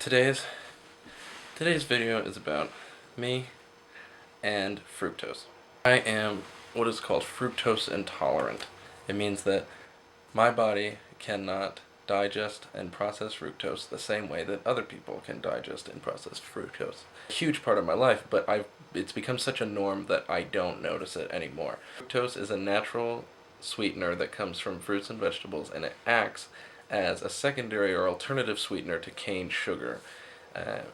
Today's video is about me and fructose. I am what is called fructose intolerant. It means that my body cannot digest and process fructose the same way that other people can digest and process fructose. A huge part of my life, but it's become such a norm that I don't notice it anymore. Fructose is a natural sweetener that comes from fruits and vegetables, and it acts as a secondary or alternative sweetener to cane sugar.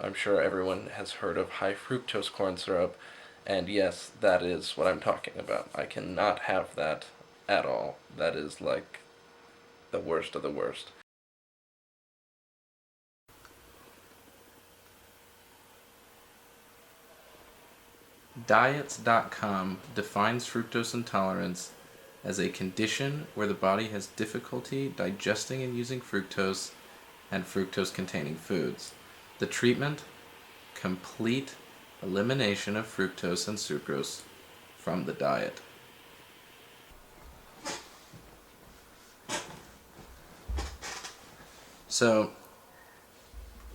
I'm sure everyone has heard of high fructose corn syrup, and yes, that is what I'm talking about. I cannot have that at all. That is like the worst of the worst. Diets.com defines fructose intolerance as a condition where the body has difficulty digesting and using fructose and fructose-containing foods. The treatment? Complete elimination of fructose and sucrose from the diet. So,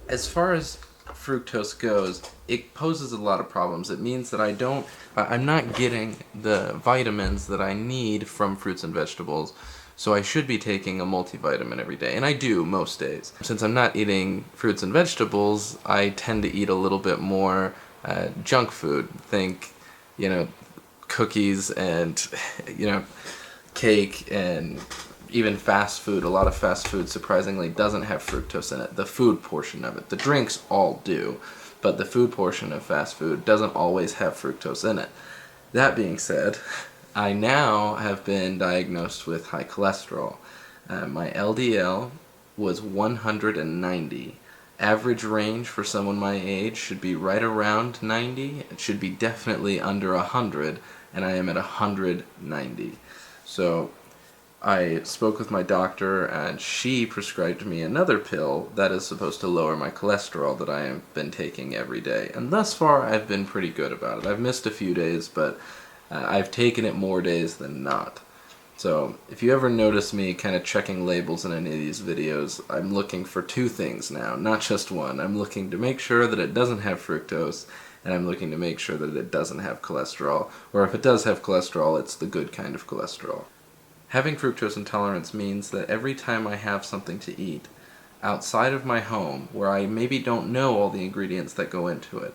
as far as fructose goes, it poses a lot of problems. It means that I'm not getting the vitamins that I need from fruits and vegetables, so I should be taking a multivitamin every day, and I do most days. Since I'm not eating fruits and vegetables, I tend to eat a little bit more junk food. Think, cookies and, cake and even fast food. A lot of fast food, surprisingly, doesn't have fructose in it. The food portion of it. The drinks all do, but the food portion of fast food doesn't always have fructose in it. That being said, I now have been diagnosed with high cholesterol. My LDL was 190. Average range for someone my age should be right around 90. It should be definitely under 100, and I am at 190. So I spoke with my doctor, and she prescribed me another pill that is supposed to lower my cholesterol that I have been taking every day. And thus far, I've been pretty good about it. I've missed a few days, but I've taken it more days than not. So if you ever notice me kind of checking labels in any of these videos, I'm looking for two things now, not just one. I'm looking to make sure that it doesn't have fructose, and I'm looking to make sure that it doesn't have cholesterol. Or if it does have cholesterol, it's the good kind of cholesterol. Having fructose intolerance means that every time I have something to eat outside of my home, where I maybe don't know all the ingredients that go into it,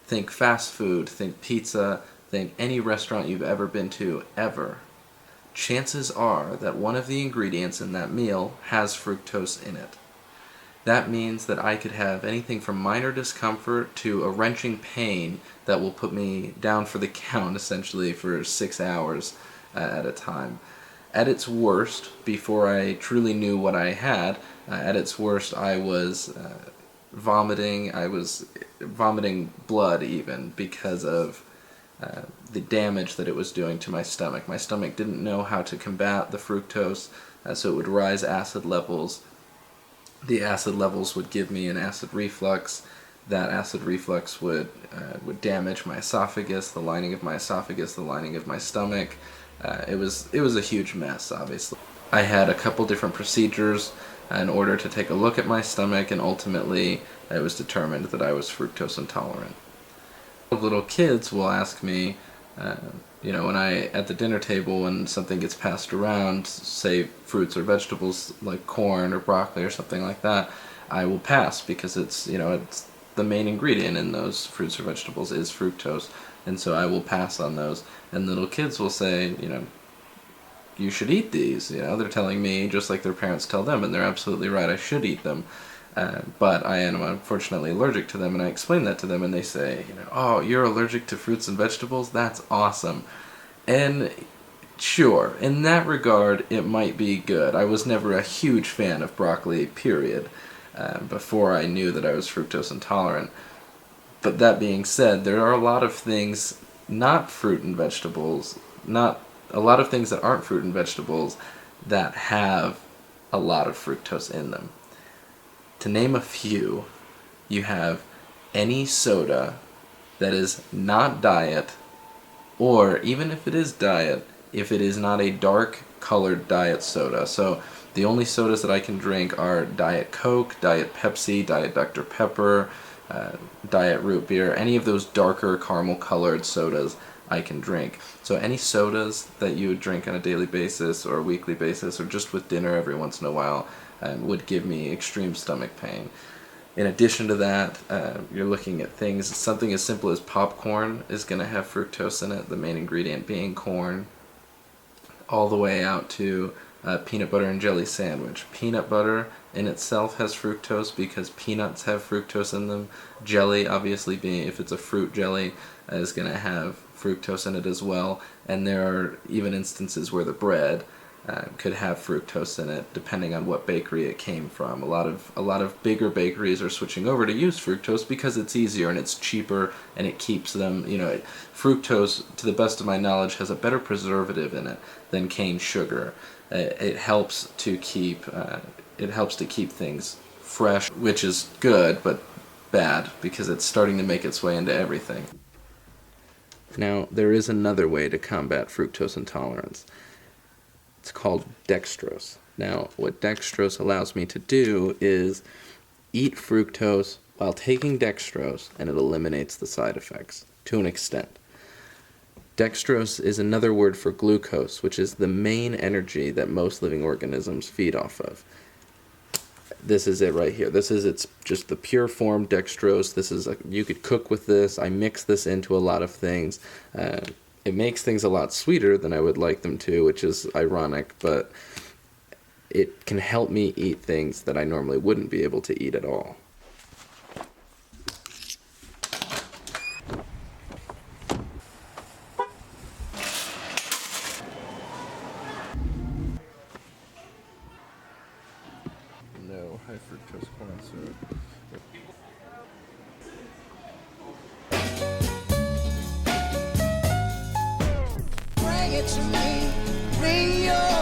think fast food, think pizza, think any restaurant you've ever been to, ever, chances are that one of the ingredients in that meal has fructose in it. That means that I could have anything from minor discomfort to a wrenching pain that will put me down for the count, essentially, for 6 hours at a time. At its worst, before I truly knew what I had, at its worst I was vomiting. I was vomiting blood even because of the damage that it was doing to my stomach. My stomach didn't know how to combat the fructose, so it would rise acid levels. The acid levels would give me an acid reflux. That acid reflux would damage my esophagus, the lining of my esophagus, the lining of my stomach. It was a huge mess, obviously. I had a couple different procedures in order to take a look at my stomach, and ultimately it was determined that I was fructose intolerant. Little kids will ask me, when at the dinner table, when something gets passed around, say fruits or vegetables like corn or broccoli or something like that, I will pass because it's the main ingredient in those fruits or vegetables is fructose, and so I will pass on those. And little kids will say, you should eat these. They're telling me just like their parents tell them, and they're absolutely right, I should eat them. But I am unfortunately allergic to them, and I explain that to them, and they say, oh, you're allergic to fruits and vegetables? That's awesome. And sure, in that regard, it might be good. I was never a huge fan of broccoli, period, before I knew that I was fructose intolerant. But that being said, there are a lot of things not fruit and vegetables, a lot of things that aren't fruit and vegetables that have a lot of fructose in them. To name a few, you have any soda that is not diet, or even if it is diet, if it is not a dark colored diet soda. So The only sodas that I can drink are Diet Coke, Diet Pepsi, Diet Dr. Pepper, Diet Root Beer. Any of those darker caramel colored sodas I can drink. So any sodas that you would drink on a daily basis or a weekly basis or just with dinner every once in a while would give me extreme stomach pain. In addition to that, you're looking at things, something as simple as popcorn is going to have fructose in it, the main ingredient being corn, all the way out to peanut butter and jelly sandwich. Peanut butter in itself has fructose because peanuts have fructose in them. Jelly, obviously, being if it's a fruit jelly, is going to have fructose in it as well. And there are even instances where the bread could have fructose in it, depending on what bakery it came from. A lot of bigger bakeries are switching over to use fructose because it's easier and it's cheaper and it keeps them. Fructose, to the best of my knowledge, has a better preservative in it than cane sugar. It helps to keep things fresh, which is good but bad because it's starting to make its way into everything. Now, there is another way to combat fructose intolerance. It's called dextrose. Now, what dextrose allows me to do is eat fructose while taking dextrose, and it eliminates the side effects to an extent. Dextrose is another word for glucose, which is the main energy that most living organisms feed off of. This is it right here. It's just the pure form dextrose. You could cook with this. I mix this into a lot of things. It makes things a lot sweeter than I would like them to, which is ironic, but it can help me eat things that I normally wouldn't be able to eat at all. No high fructose corn syrup. Bring it to me, bring your